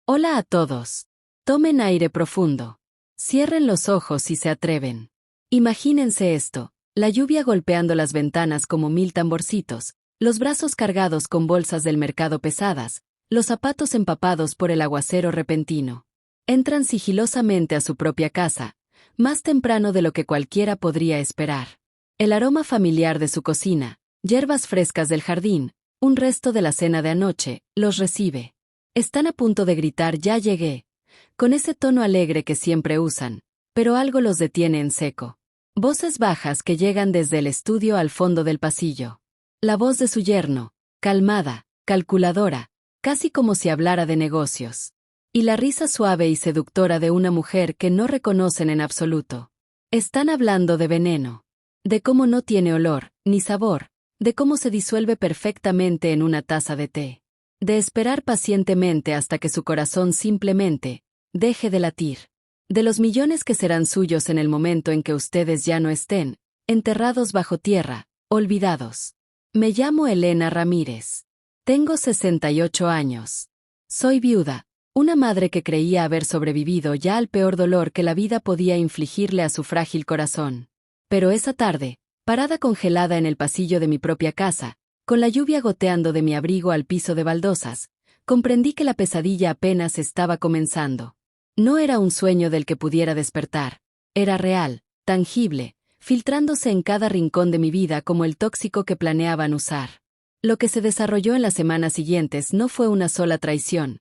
Hola a todos. Tomen aire profundo. Cierren los ojos si se atreven. Imagínense esto, la lluvia golpeando las ventanas como mil tamborcitos, los brazos cargados con bolsas del mercado pesadas, los zapatos empapados por el aguacero repentino. Entran sigilosamente a su propia casa, más temprano de lo que cualquiera podría esperar. El aroma familiar de su cocina, hierbas frescas del jardín, un resto de la cena de anoche, los recibe. Están a punto de gritar «Ya llegué», con ese tono alegre que siempre usan, pero algo los detiene en seco. Voces bajas que llegan desde el estudio al fondo del pasillo. La voz de su yerno, calmada, calculadora, casi como si hablara de negocios. Y la risa suave y seductora de una mujer que no reconocen en absoluto. Están hablando de veneno. De cómo no tiene olor, ni sabor, de cómo se disuelve perfectamente en una taza de té. De esperar pacientemente hasta que su corazón simplemente deje de latir. De los millones que serán suyos en el momento en que ustedes ya no estén, enterrados bajo tierra, olvidados. Me llamo Elena Ramírez. Tengo 68 años. Soy viuda, una madre que creía haber sobrevivido ya al peor dolor que la vida podía infligirle a su frágil corazón. Pero esa tarde, parada congelada en el pasillo de mi propia casa, con la lluvia goteando de mi abrigo al piso de baldosas, comprendí que la pesadilla apenas estaba comenzando. No era un sueño del que pudiera despertar. Era real, tangible, filtrándose en cada rincón de mi vida como el tóxico que planeaban usar. Lo que se desarrolló en las semanas siguientes no fue una sola traición.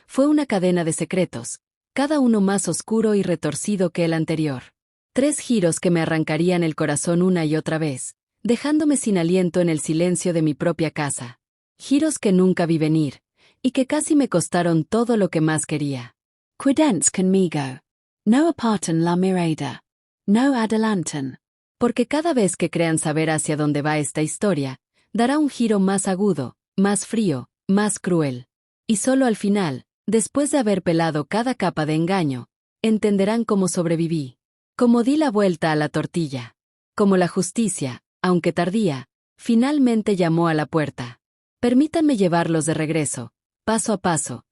Fue una cadena de secretos, cada uno más oscuro y retorcido que el anterior. 3 giros que me arrancarían el corazón una y otra vez, dejándome sin aliento en el silencio de mi propia casa. Giros que nunca vi venir, y que casi me costaron todo lo que más quería. Cuidance conmigo. No aparten la mirada. No adelanten. Porque cada vez que crean saber hacia dónde va esta historia, dará un giro más agudo, más frío, más cruel. Y solo al final, después de haber pelado cada capa de engaño, entenderán cómo sobreviví. Cómo di la vuelta a la tortilla. Cómo la justicia, aunque tardía, finalmente llamó a la puerta. Permítanme llevarlos de regreso, paso a paso,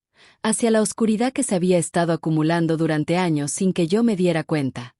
hacia la oscuridad que se había estado acumulando durante años sin que yo me diera cuenta.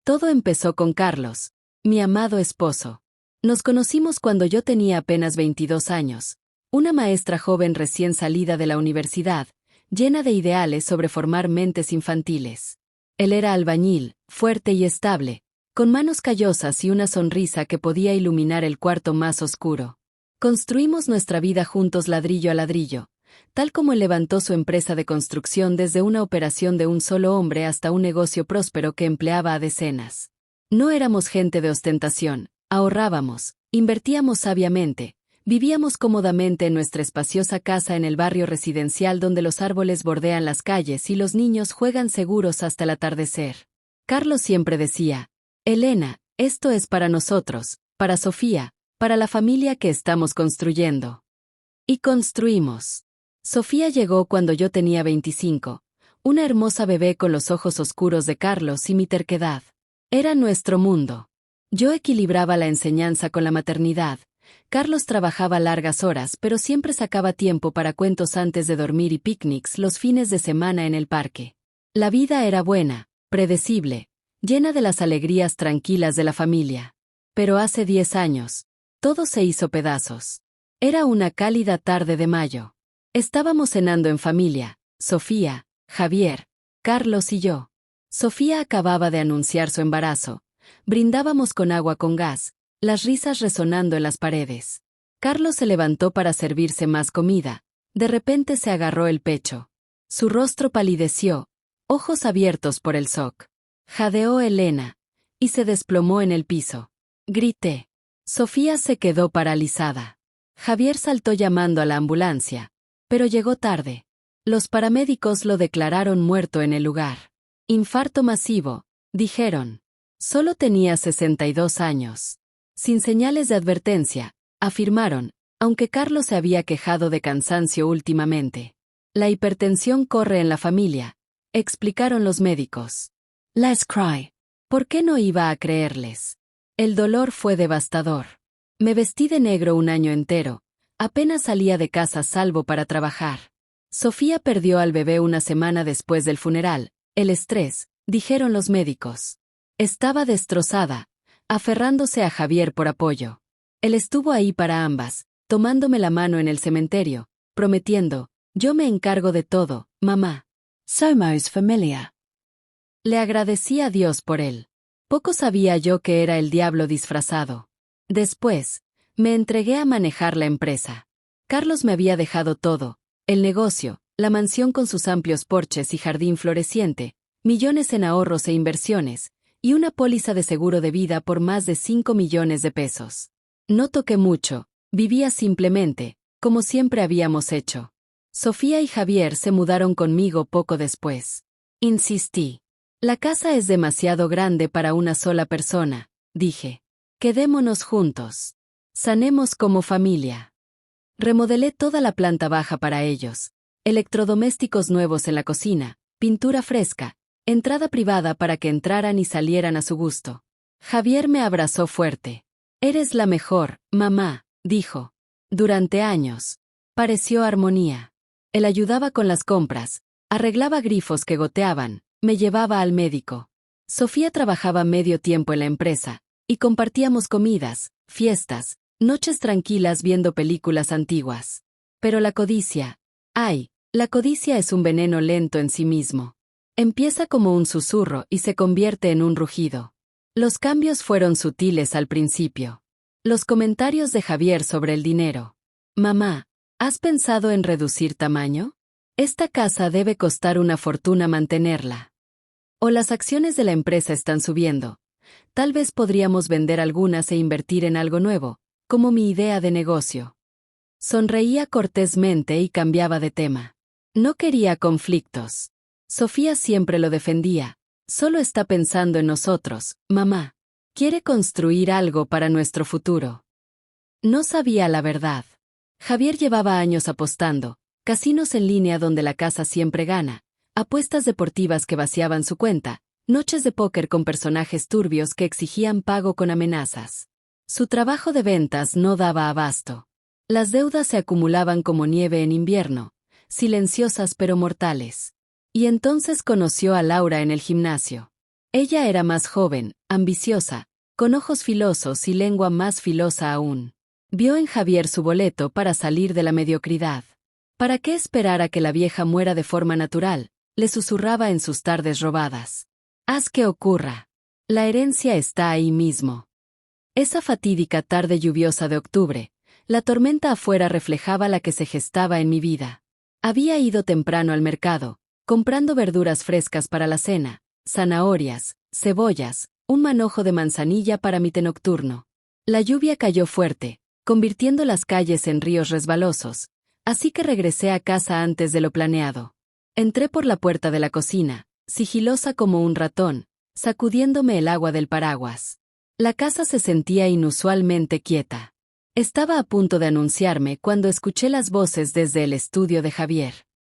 Todo empezó con Carlos, mi amado esposo. Nos conocimos cuando yo tenía apenas 22 años, una maestra joven recién salida de la universidad, llena de ideales sobre formar mentes infantiles. Él era albañil, fuerte y estable, con manos callosas y una sonrisa que podía iluminar el cuarto más oscuro. Construimos nuestra vida juntos ladrillo a ladrillo, tal como él levantó su empresa de construcción desde una operación de un solo hombre hasta un negocio próspero que empleaba a decenas. No éramos gente de ostentación, ahorrábamos, invertíamos sabiamente, vivíamos cómodamente en nuestra espaciosa casa en el barrio residencial donde los árboles bordean las calles y los niños juegan seguros hasta el atardecer. Carlos siempre decía: Elena, esto es para nosotros, para Sofía, para la familia que estamos construyendo. Y construimos. Sofía llegó cuando yo tenía 25, una hermosa bebé con los ojos oscuros de Carlos y mi terquedad. Era nuestro mundo. Yo equilibraba la enseñanza con la maternidad. Carlos trabajaba largas horas pero siempre sacaba tiempo para cuentos antes de dormir y picnics los fines de semana en el parque. La vida era buena, predecible, llena de las alegrías tranquilas de la familia. Pero hace 10 años, todo se hizo pedazos. Era una cálida tarde de mayo. Estábamos cenando en familia, Sofía, Javier, Carlos y yo. Sofía acababa de anunciar su embarazo. Brindábamos con agua con gas, las risas resonando en las paredes. Carlos se levantó para servirse más comida. De repente se agarró el pecho. Su rostro palideció, ojos abiertos por el shock. Jadeó Elena, y se desplomó en el piso. Grité. Sofía se quedó paralizada. Javier saltó llamando a la ambulancia, pero llegó tarde. Los paramédicos lo declararon muerto en el lugar. Infarto masivo, dijeron. Solo tenía 62 años. Sin señales de advertencia, afirmaron, aunque Carlos se había quejado de cansancio últimamente. La hipertensión corre en la familia, explicaron los médicos. Let's cry. ¿Por qué no iba a creerles? El dolor fue devastador. Me vestí de negro un año entero, apenas salía de casa salvo para trabajar. Sofía perdió al bebé una semana después del funeral. El estrés, dijeron los médicos. Estaba destrozada, aferrándose a Javier por apoyo. Él estuvo ahí para ambas, tomándome la mano en el cementerio, prometiendo, yo me encargo de todo, mamá. Somos familia. Le agradecí a Dios por él. Poco sabía yo que era el diablo disfrazado. Después, me entregué a manejar la empresa. Carlos me había dejado todo, el negocio, la mansión con sus amplios porches y jardín floreciente, millones en ahorros e inversiones, y una póliza de seguro de vida por más de 5 millones de pesos. No toqué mucho, vivía simplemente, como siempre habíamos hecho. Sofía y Javier se mudaron conmigo poco después. Insistí. La casa es demasiado grande para una sola persona, dije. Quedémonos juntos. Sanemos como familia. Remodelé toda la planta baja para ellos. Electrodomésticos nuevos en la cocina, pintura fresca, entrada privada para que entraran y salieran a su gusto. Javier me abrazó fuerte. Eres la mejor, mamá, dijo. Durante años. Pareció armonía. Él ayudaba con las compras, arreglaba grifos que goteaban, me llevaba al médico. Sofía trabajaba medio tiempo en la empresa, y compartíamos comidas, fiestas, noches tranquilas viendo películas antiguas. Pero la codicia, la codicia es un veneno lento en sí mismo. Empieza como un susurro y se convierte en un rugido. Los cambios fueron sutiles al principio. Los comentarios de Javier sobre el dinero. Mamá, ¿has pensado en reducir tamaño? Esta casa debe costar una fortuna mantenerla. O las acciones de la empresa están subiendo. Tal vez podríamos vender algunas e invertir en algo nuevo, como mi idea de negocio. Sonreía cortésmente y cambiaba de tema. No quería conflictos. Sofía siempre lo defendía. Solo está pensando en nosotros, mamá. Quiere construir algo para nuestro futuro. No sabía la verdad. Javier llevaba años apostando, casinos en línea donde la casa siempre gana, apuestas deportivas que vaciaban su cuenta, noches de póker con personajes turbios que exigían pago con amenazas. Su trabajo de ventas no daba abasto. Las deudas se acumulaban como nieve en invierno, silenciosas pero mortales. Y entonces conoció a Laura en el gimnasio. Ella era más joven, ambiciosa, con ojos filosos y lengua más filosa aún. Vio en Javier su boleto para salir de la mediocridad. ¿Para qué esperar a que la vieja muera de forma natural?, le susurraba en sus tardes robadas. Haz que ocurra. La herencia está ahí mismo. Esa fatídica tarde lluviosa de octubre, la tormenta afuera reflejaba la que se gestaba en mi vida. Había ido temprano al mercado, comprando verduras frescas para la cena, zanahorias, cebollas, un manojo de manzanilla para mi té nocturno. La lluvia cayó fuerte, convirtiendo las calles en ríos resbalosos, así que regresé a casa antes de lo planeado. Entré por la puerta de la cocina, sigilosa como un ratón, sacudiéndome el agua del paraguas. La casa se sentía inusualmente quieta. Estaba a punto de anunciarme cuando escuché las voces desde el estudio de Javier.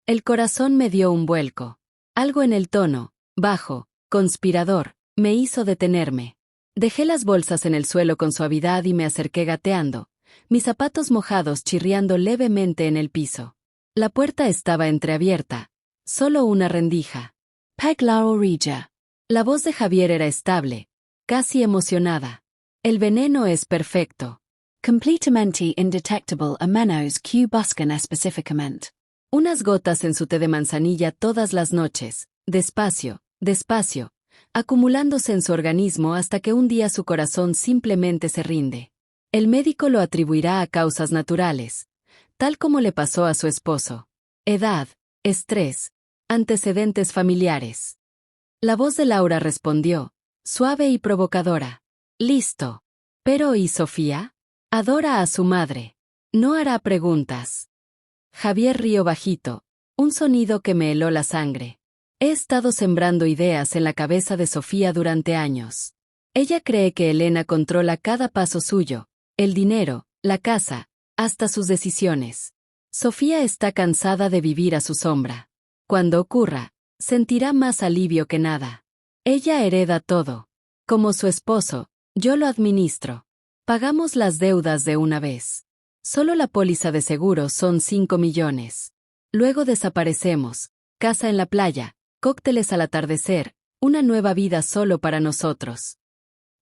El corazón me dio un vuelco. Algo en el tono, bajo, conspirador, me hizo detenerme. Dejé las bolsas en el suelo con suavidad y me acerqué gateando, mis zapatos mojados chirriando levemente en el piso. La puerta estaba entreabierta, solo una rendija. Peg la orilla. La voz de Javier era estable, casi emocionada. El veneno es perfecto. Completamente indetectable a menos que busquen específicamente. Unas gotas en su té de manzanilla todas las noches, despacio, despacio, acumulándose en su organismo hasta que un día su corazón simplemente se rinde. El médico lo atribuirá a causas naturales, tal como le pasó a su esposo. Edad, estrés, antecedentes familiares. La voz de Laura respondió, suave y provocadora. Listo. Pero ¿y Sofía? Adora a su madre. No hará preguntas. Javier rió bajito, un sonido que me heló la sangre. He estado sembrando ideas en la cabeza de Sofía durante años. Ella cree que Elena controla cada paso suyo, el dinero, la casa, hasta sus decisiones. Sofía está cansada de vivir a su sombra. Cuando ocurra, sentirá más alivio que nada. Ella hereda todo. Como su esposo, yo lo administro. Pagamos las deudas de una vez. Solo la póliza de seguro son 5 millones. Luego desaparecemos. Casa en la playa, cócteles al atardecer, una nueva vida solo para nosotros.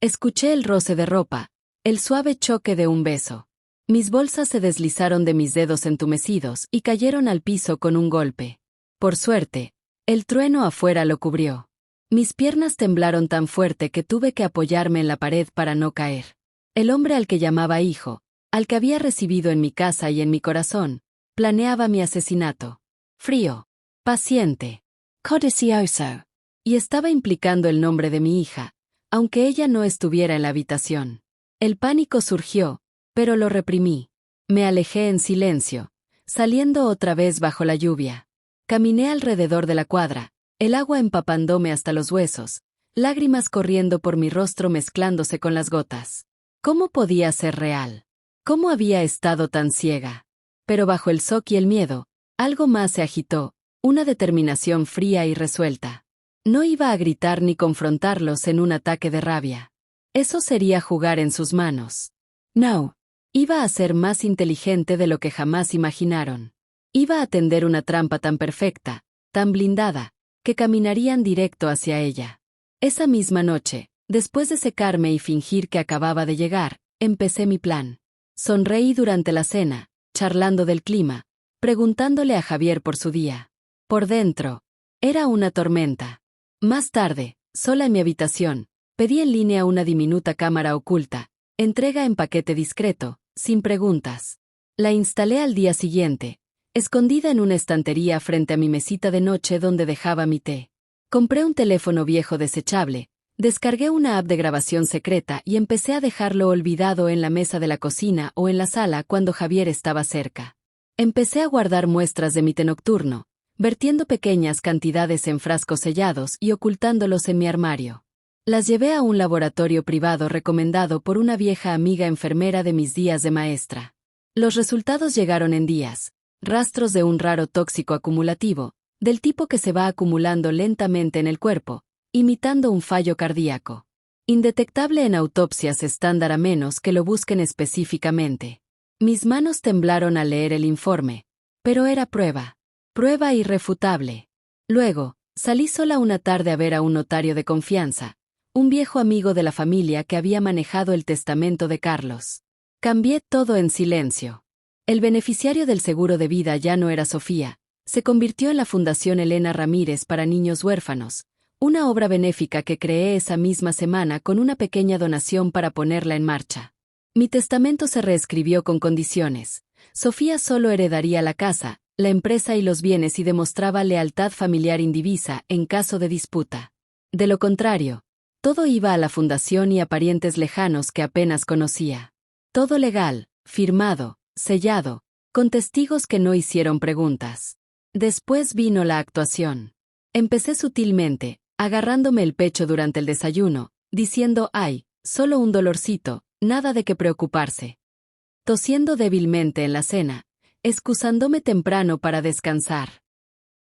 Escuché el roce de ropa, el suave choque de un beso. Mis bolsas se deslizaron de mis dedos entumecidos y cayeron al piso con un golpe. Por suerte, el trueno afuera lo cubrió. Mis piernas temblaron tan fuerte que tuve que apoyarme en la pared para no caer. El hombre al que llamaba hijo, al que había recibido en mi casa y en mi corazón, planeaba mi asesinato. Frío, paciente, Codicioso. y estaba implicando el nombre de mi hija, aunque ella no estuviera en la habitación. El pánico surgió, pero lo reprimí. Me alejé en silencio, saliendo otra vez bajo la lluvia. Caminé alrededor de la cuadra, el agua empapándome hasta los huesos, lágrimas corriendo por mi rostro mezclándose con las gotas. ¿Cómo podía ser real? ¿Cómo había estado tan ciega? Pero bajo el shock y el miedo, algo más se agitó, una determinación fría y resuelta. No iba a gritar ni confrontarlos en un ataque de rabia. Eso sería jugar en sus manos. No. Iba a ser más inteligente de lo que jamás imaginaron. Iba a tender una trampa tan perfecta, tan blindada, que caminarían directo hacia ella. Esa misma noche, después de secarme y fingir que acababa de llegar, empecé mi plan. Sonreí durante la cena, charlando del clima, preguntándole a Javier por su día. Por dentro, era una tormenta. Más tarde, sola en mi habitación, pedí en línea una diminuta cámara oculta, entrega en paquete discreto, sin preguntas. La instalé al día siguiente, escondida en una estantería frente a mi mesita de noche donde dejaba mi té. Compré un teléfono viejo desechable, descargué una app de grabación secreta y empecé a dejarlo olvidado en la mesa de la cocina o en la sala cuando Javier estaba cerca. Empecé a guardar muestras de mi té nocturno, vertiendo pequeñas cantidades en frascos sellados y ocultándolos en mi armario. Las llevé a un laboratorio privado recomendado por una vieja amiga enfermera de mis días de maestra. Los resultados llegaron en días, rastros de un raro tóxico acumulativo, del tipo que se va acumulando lentamente en el cuerpo, imitando un fallo cardíaco. Indetectable en autopsias estándar a menos que lo busquen específicamente. Mis manos temblaron al leer el informe, pero era prueba irrefutable. Luego, salí sola una tarde a ver a un notario de confianza, un viejo amigo de la familia que había manejado el testamento de Carlos. Cambié todo en silencio. El beneficiario del seguro de vida ya no era Sofía, se convirtió en la Fundación Elena Ramírez para Niños Huérfanos, una obra benéfica que creé esa misma semana con una pequeña donación para ponerla en marcha. Mi testamento se reescribió con condiciones. Sofía solo heredaría la casa, la empresa y los bienes y demostraba lealtad familiar indivisa en caso de disputa. De lo contrario, todo iba a la fundación y a parientes lejanos que apenas conocía. Todo legal, firmado, sellado, con testigos que no hicieron preguntas. Después vino la actuación. Empecé sutilmente, agarrándome el pecho durante el desayuno, diciendo «ay, solo un dolorcito, nada de qué preocuparse». Tosiendo débilmente en la cena, excusándome temprano para descansar.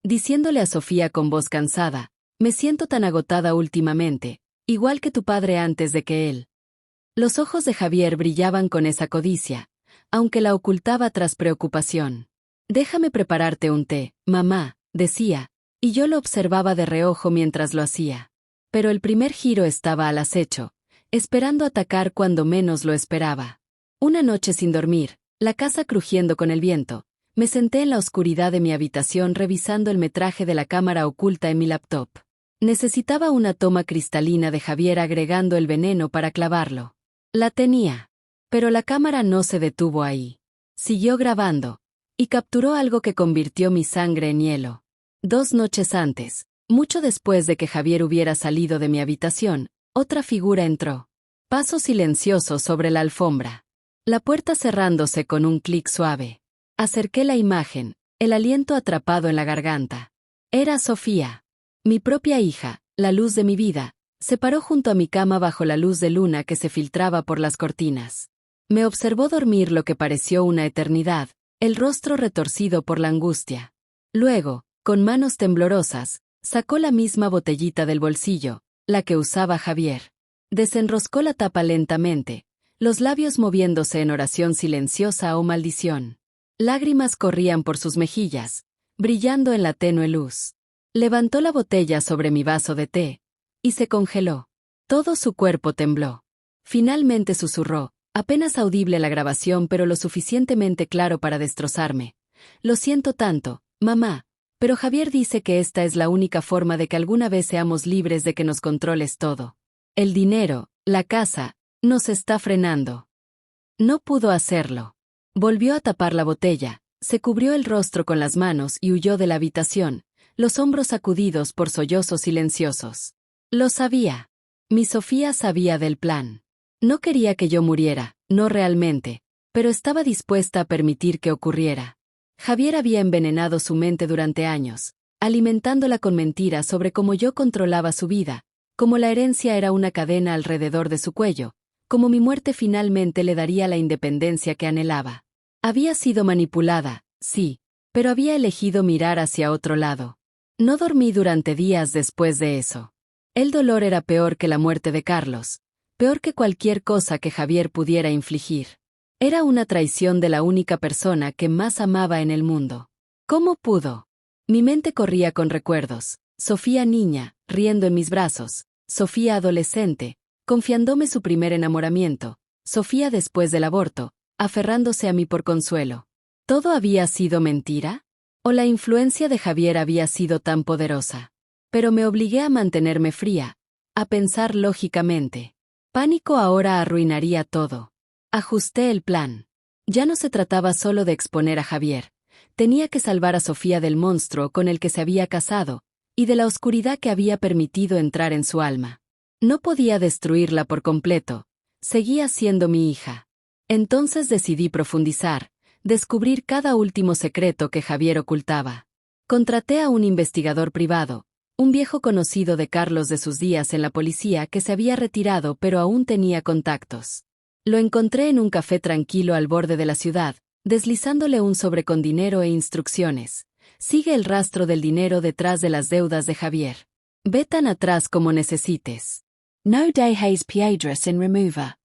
Diciéndole a Sofía con voz cansada, «me siento tan agotada últimamente, igual que tu padre antes de que él». Los ojos de Javier brillaban con esa codicia, aunque la ocultaba tras preocupación. «Déjame prepararte un té, mamá», decía, y yo lo observaba de reojo mientras lo hacía. Pero el primer giro estaba al acecho, esperando atacar cuando menos lo esperaba. Una noche sin dormir, la casa crujiendo con el viento, me senté en la oscuridad de mi habitación revisando el metraje de la cámara oculta en mi laptop. Necesitaba una toma cristalina de Javier agregando el veneno para clavarlo. La tenía. Pero la cámara no se detuvo ahí. Siguió grabando, y capturó algo que convirtió mi sangre en hielo. 2 noches antes, mucho después de que Javier hubiera salido de mi habitación, otra figura entró. Paso silencioso sobre la alfombra. La puerta cerrándose con un clic suave. Acerqué la imagen, el aliento atrapado en la garganta. Era Sofía. Mi propia hija, la luz de mi vida, se paró junto a mi cama bajo la luz de luna que se filtraba por las cortinas. Me observó dormir lo que pareció una eternidad, el rostro retorcido por la angustia. Luego, con manos temblorosas, sacó la misma botellita del bolsillo, la que usaba Javier. Desenroscó la tapa lentamente, los labios moviéndose en oración silenciosa o maldición. Lágrimas corrían por sus mejillas, brillando en la tenue luz. Levantó la botella sobre mi vaso de té, y se congeló. Todo su cuerpo tembló. Finalmente susurró, apenas audible la grabación pero lo suficientemente claro para destrozarme. Lo siento tanto, mamá, pero Javier dice que esta es la única forma de que alguna vez seamos libres de que nos controles todo. El dinero, la casa, nos está frenando. No pudo hacerlo. Volvió a tapar la botella, se cubrió el rostro con las manos y huyó de la habitación, los hombros sacudidos por sollozos silenciosos. Lo sabía. Mi Sofía sabía del plan. No quería que yo muriera, no realmente, pero estaba dispuesta a permitir que ocurriera. Javier había envenenado su mente durante años, alimentándola con mentiras sobre cómo yo controlaba su vida, cómo la herencia era una cadena alrededor de su cuello, cómo mi muerte finalmente le daría la independencia que anhelaba. Había sido manipulada, sí, pero había elegido mirar hacia otro lado. No dormí durante días después de eso. El dolor era peor que la muerte de Carlos, peor que cualquier cosa que Javier pudiera infligir. Era una traición de la única persona que más amaba en el mundo. ¿Cómo pudo? Mi mente corría con recuerdos. Sofía niña, riendo en mis brazos. Sofía adolescente, confiándome su primer enamoramiento. Sofía después del aborto, aferrándose a mí por consuelo. ¿Todo había sido mentira? ¿O la influencia de Javier había sido tan poderosa? Pero me obligué a mantenerme fría, a pensar lógicamente. Pánico ahora arruinaría todo. Ajusté el plan. Ya no se trataba solo de exponer a Javier. Tenía que salvar a Sofía del monstruo con el que se había casado, y de la oscuridad que había permitido entrar en su alma. No podía destruirla por completo. Seguía siendo mi hija. Entonces decidí profundizar, descubrir cada último secreto que Javier ocultaba. Contraté a un investigador privado, un viejo conocido de Carlos de sus días en la policía que se había retirado pero aún tenía contactos. Lo encontré en un café tranquilo al borde de la ciudad, deslizándole un sobre con dinero e instrucciones. Sigue el rastro del dinero detrás de las deudas de Javier. Ve tan atrás como necesites. No dejes piedras sin remover.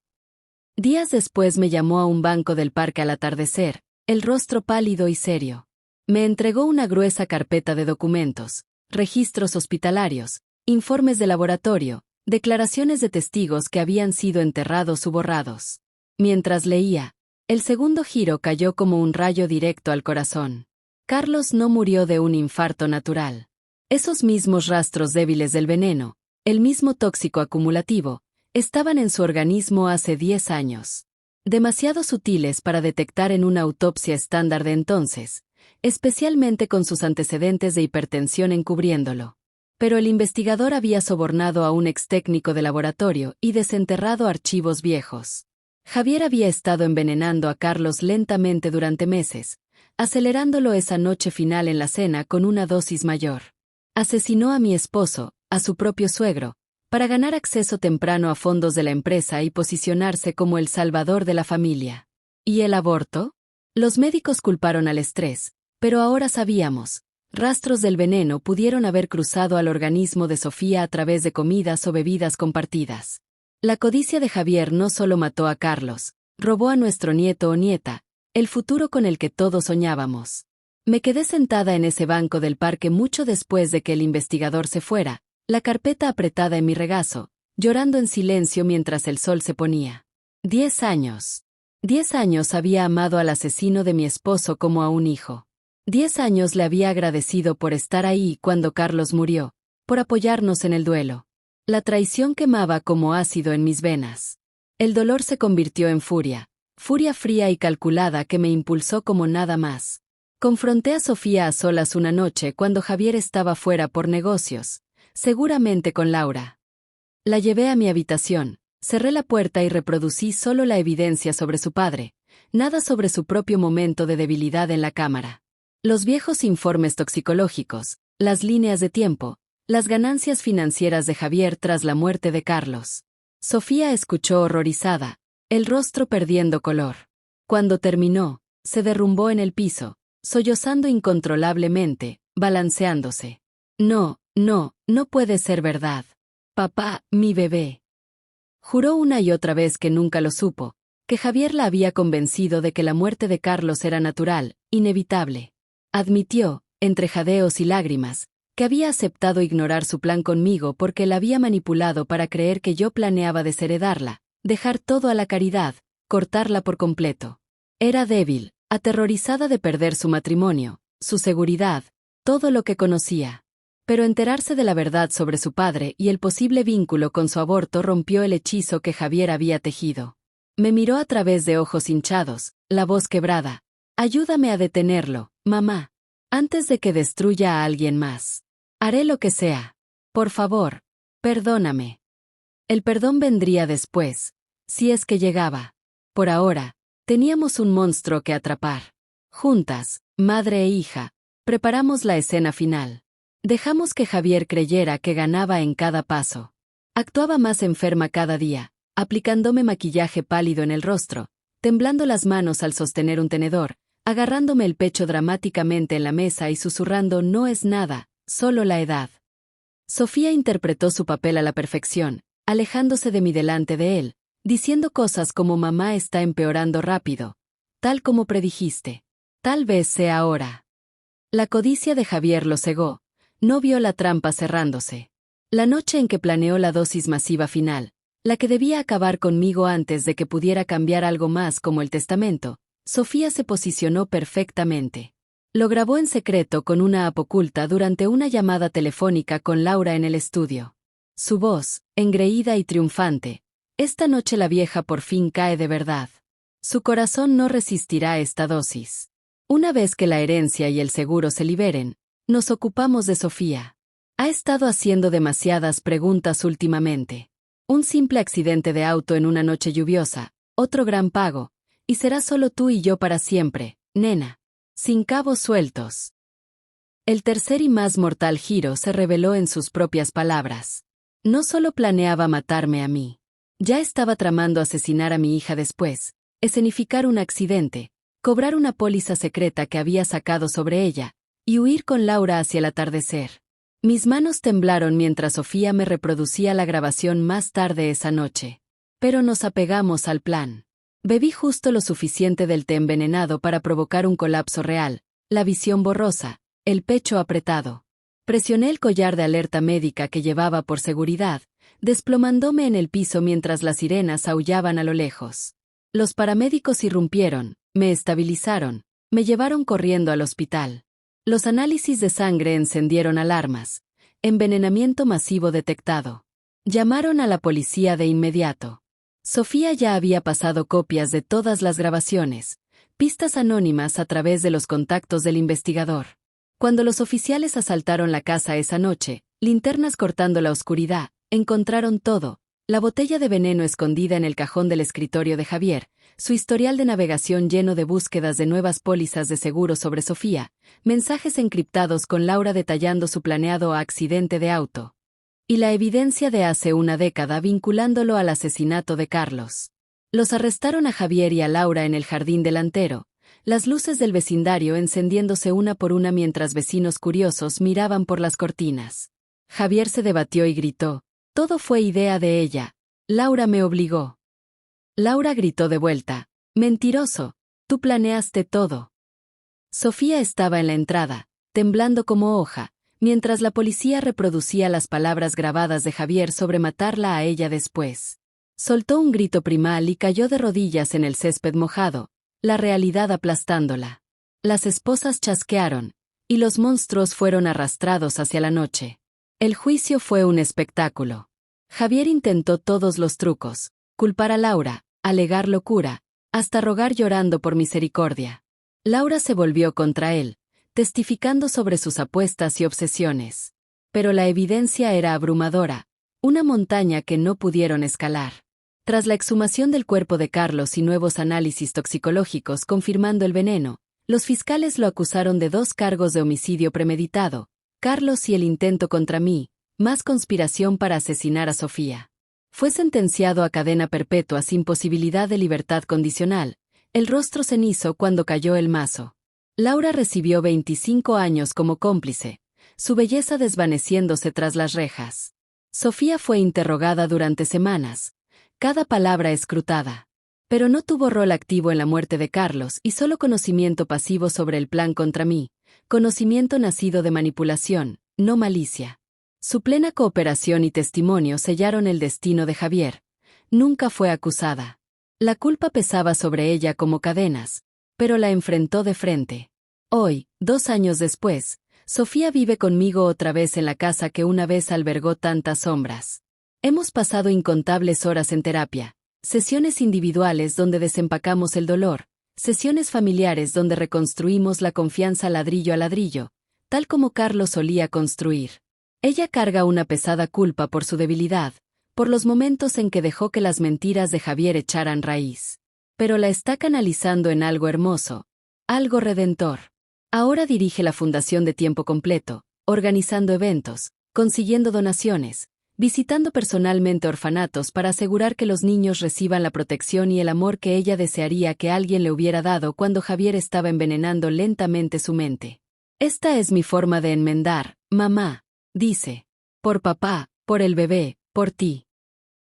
Días después me llamó a un banco del parque al atardecer, el rostro pálido y serio. Me entregó una gruesa carpeta de documentos, registros hospitalarios, informes de laboratorio, declaraciones de testigos que habían sido enterrados u borrados. Mientras leía, el segundo giro cayó como un rayo directo al corazón. Carlos no murió de un infarto natural. Esos mismos rastros débiles del veneno, el mismo tóxico acumulativo, estaban en su organismo hace 10 años. Demasiado sutiles para detectar en una autopsia estándar de entonces, especialmente con sus antecedentes de hipertensión encubriéndolo. Pero el investigador había sobornado a un ex técnico de laboratorio y desenterrado archivos viejos. Javier había estado envenenando a Carlos lentamente durante meses, acelerándolo esa noche final en la cena con una dosis mayor. Asesinó a mi esposo, a su propio suegro, para ganar acceso temprano a fondos de la empresa y posicionarse como el salvador de la familia. ¿Y el aborto? Los médicos culparon al estrés, pero ahora sabíamos. Rastros del veneno pudieron haber cruzado al organismo de Sofía a través de comidas o bebidas compartidas. La codicia de Javier no solo mató a Carlos, robó a nuestro nieto o nieta, el futuro con el que todos soñábamos. Me quedé sentada en ese banco del parque mucho después de que el investigador se fuera, la carpeta apretada en mi regazo, llorando en silencio mientras el sol se ponía. 10 años. 10 años había amado al asesino de mi esposo como a un hijo. 10 años le había agradecido por estar ahí cuando Carlos murió, por apoyarnos en el duelo. La traición quemaba como ácido en mis venas. El dolor se convirtió en furia, furia fría y calculada que me impulsó como nada más. Confronté a Sofía a solas una noche cuando Javier estaba fuera por negocios, seguramente con Laura. La llevé a mi habitación, cerré la puerta y reproducí solo la evidencia sobre su padre, nada sobre su propio momento de debilidad en la cámara. Los viejos informes toxicológicos, las líneas de tiempo, las ganancias financieras de Javier tras la muerte de Carlos. Sofía escuchó horrorizada, el rostro perdiendo color. Cuando terminó, se derrumbó en el piso, sollozando incontrolablemente, balanceándose. No, no, no puede ser verdad. Papá, mi bebé. Juró una y otra vez que nunca lo supo, que Javier la había convencido de que la muerte de Carlos era natural, inevitable. Admitió, entre jadeos y lágrimas, que había aceptado ignorar su plan conmigo porque la había manipulado para creer que yo planeaba desheredarla, dejar todo a la caridad, cortarla por completo. Era débil, aterrorizada de perder su matrimonio, su seguridad, todo lo que conocía. Pero enterarse de la verdad sobre su padre y el posible vínculo con su aborto rompió el hechizo que Javier había tejido. Me miró a través de ojos hinchados, la voz quebrada. Ayúdame a detenerlo, mamá. Antes de que destruya a alguien más. Haré lo que sea. Por favor, perdóname. El perdón vendría después, si es que llegaba. Por ahora, teníamos un monstruo que atrapar. Juntas, madre e hija, preparamos la escena final. Dejamos que Javier creyera que ganaba en cada paso. Actuaba más enferma cada día, aplicándome maquillaje pálido en el rostro, temblando las manos al sostener un tenedor, agarrándome el pecho dramáticamente en la mesa y susurrando no es nada, solo la edad. Sofía interpretó su papel a la perfección, alejándose de mí delante de él, diciendo cosas como mamá está empeorando rápido, tal como predijiste. Tal vez sea ahora. La codicia de Javier lo cegó, no vio la trampa cerrándose. La noche en que planeó la dosis masiva final, la que debía acabar conmigo antes de que pudiera cambiar algo más como el testamento, Sofía se posicionó perfectamente. Lo grabó en secreto con una app oculta durante una llamada telefónica con Laura en el estudio. Su voz, engreída y triunfante. Esta noche la vieja por fin cae de verdad. Su corazón no resistirá esta dosis. Una vez que la herencia y el seguro se liberen, nos ocupamos de Sofía. Ha estado haciendo demasiadas preguntas últimamente. Un simple accidente de auto en una noche lluviosa, otro gran pago, y será solo tú y yo para siempre, nena. Sin cabos sueltos. El tercer y más mortal giro se reveló en sus propias palabras. No solo planeaba matarme a mí. Ya estaba tramando asesinar a mi hija después, escenificar un accidente, cobrar una póliza secreta que había sacado sobre ella, y huir con Laura hacia el atardecer. Mis manos temblaron mientras Sofía me reproducía la grabación más tarde esa noche. Pero nos apegamos al plan. Bebí justo lo suficiente del té envenenado para provocar un colapso real, la visión borrosa, el pecho apretado. Presioné el collar de alerta médica que llevaba por seguridad, desplomándome en el piso mientras las sirenas aullaban a lo lejos. Los paramédicos irrumpieron, me estabilizaron, me llevaron corriendo al hospital. Los análisis de sangre encendieron alarmas. Envenenamiento masivo detectado. Llamaron a la policía de inmediato. Sofía ya había pasado copias de todas las grabaciones, pistas anónimas a través de los contactos del investigador. Cuando los oficiales asaltaron la casa esa noche, linternas cortando la oscuridad, encontraron todo, la botella de veneno escondida en el cajón del escritorio de Javier, su historial de navegación lleno de búsquedas de nuevas pólizas de seguro sobre Sofía, mensajes encriptados con Laura detallando su planeado accidente de auto. Y la evidencia de hace una década vinculándolo al asesinato de Carlos. Los arrestaron a Javier y a Laura en el jardín delantero, las luces del vecindario encendiéndose una por una mientras vecinos curiosos miraban por las cortinas. Javier se debatió y gritó, todo fue idea de ella. Laura me obligó. Laura gritó de vuelta, mentiroso, tú planeaste todo. Sofía estaba en la entrada, temblando como hoja, mientras la policía reproducía las palabras grabadas de Javier sobre matarla a ella después. Soltó un grito primal y cayó de rodillas en el césped mojado, la realidad aplastándola. Las esposas chasquearon, y los monstruos fueron arrastrados hacia la noche. El juicio fue un espectáculo. Javier intentó todos los trucos, culpar a Laura, alegar locura, hasta rogar llorando por misericordia. Laura se volvió contra él, testificando sobre sus apuestas y obsesiones. Pero la evidencia era abrumadora, una montaña que no pudieron escalar. Tras la exhumación del cuerpo de Carlos y nuevos análisis toxicológicos confirmando el veneno, los fiscales lo acusaron de 2 cargos de homicidio premeditado, Carlos y el intento contra mí, más conspiración para asesinar a Sofía. Fue sentenciado a cadena perpetua sin posibilidad de libertad condicional, el rostro cenizo cuando cayó el mazo. Laura recibió 25 años como cómplice, su belleza desvaneciéndose tras las rejas. Sofía fue interrogada durante semanas, cada palabra escrutada. Pero no tuvo rol activo en la muerte de Carlos y solo conocimiento pasivo sobre el plan contra mí, conocimiento nacido de manipulación, no malicia. Su plena cooperación y testimonio sellaron el destino de Javier. Nunca fue acusada. La culpa pesaba sobre ella como cadenas, pero la enfrentó de frente. Hoy, 2 años después, Sofía vive conmigo otra vez en la casa que una vez albergó tantas sombras. Hemos pasado incontables horas en terapia, sesiones individuales donde desempacamos el dolor, sesiones familiares donde reconstruimos la confianza ladrillo a ladrillo, tal como Carlos solía construir. Ella carga una pesada culpa por su debilidad, por los momentos en que dejó que las mentiras de Javier echaran raíz. Pero la está canalizando en algo hermoso, algo redentor. Ahora dirige la fundación de tiempo completo, organizando eventos, consiguiendo donaciones, visitando personalmente orfanatos para asegurar que los niños reciban la protección y el amor que ella desearía que alguien le hubiera dado cuando Javier estaba envenenando lentamente su mente. Esta es mi forma de enmendar, mamá, dice. Por papá, por el bebé, por ti.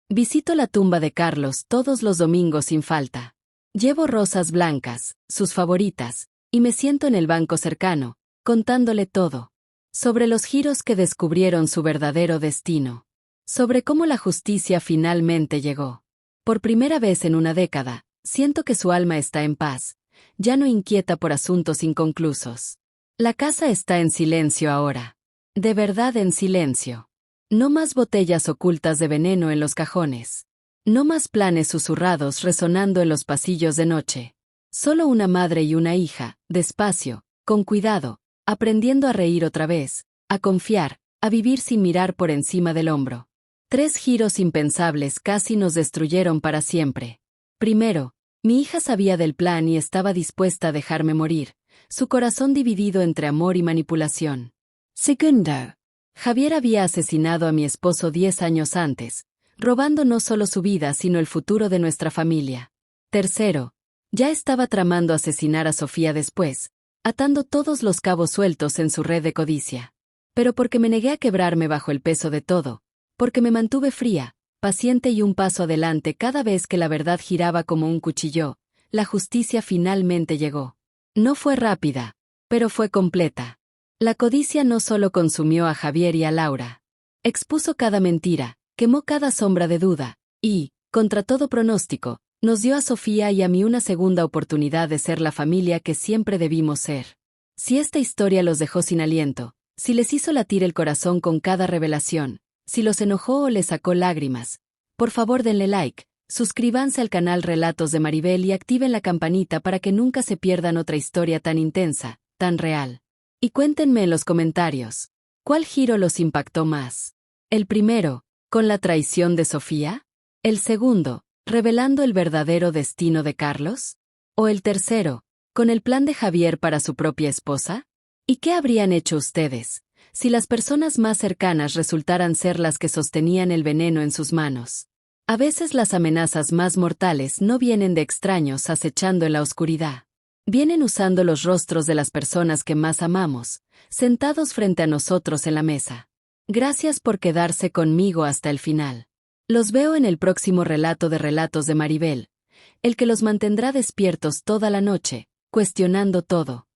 Visito la tumba de Carlos todos los domingos sin falta. Llevo rosas blancas, sus favoritas, y me siento en el banco cercano, contándole todo. Sobre los giros que descubrieron su verdadero destino. Sobre cómo la justicia finalmente llegó. Por primera vez en una década, siento que su alma está en paz, ya no inquieta por asuntos inconclusos. La casa está en silencio ahora. De verdad en silencio. No más botellas ocultas de veneno en los cajones. No más planes susurrados resonando en los pasillos de noche. Solo una madre y una hija, despacio, con cuidado, aprendiendo a reír otra vez, a confiar, a vivir sin mirar por encima del hombro. 3 giros impensables casi nos destruyeron para siempre. Primero, mi hija sabía del plan y estaba dispuesta a dejarme morir, su corazón dividido entre amor y manipulación. Segundo, Javier había asesinado a mi esposo 10 años antes, robando no solo su vida sino el futuro de nuestra familia. Tercero, ya estaba tramando asesinar a Sofía después, atando todos los cabos sueltos en su red de codicia. Pero porque me negué a quebrarme bajo el peso de todo, porque me mantuve fría, paciente y un paso adelante cada vez que la verdad giraba como un cuchillo, la justicia finalmente llegó. No fue rápida, pero fue completa. La codicia no solo consumió a Javier y a Laura. Expuso cada mentira, quemó cada sombra de duda, y, contra todo pronóstico, nos dio a Sofía y a mí una segunda oportunidad de ser la familia que siempre debimos ser. Si esta historia los dejó sin aliento, si les hizo latir el corazón con cada revelación, si los enojó o les sacó lágrimas, por favor denle like, suscríbanse al canal Relatos de Maribel y activen la campanita para que nunca se pierdan otra historia tan intensa, tan real. Y cuéntenme en los comentarios, ¿cuál giro los impactó más? ¿El primero, con la traición de Sofía? ¿El segundo, revelando el verdadero destino de Carlos? ¿O el tercero, con el plan de Javier para su propia esposa? ¿Y qué habrían hecho ustedes, si las personas más cercanas resultaran ser las que sostenían el veneno en sus manos? A veces las amenazas más mortales no vienen de extraños acechando en la oscuridad. Vienen usando los rostros de las personas que más amamos, sentados frente a nosotros en la mesa. Gracias por quedarse conmigo hasta el final. Los veo en el próximo relato de Relatos de Maribel, el que los mantendrá despiertos toda la noche, cuestionando todo.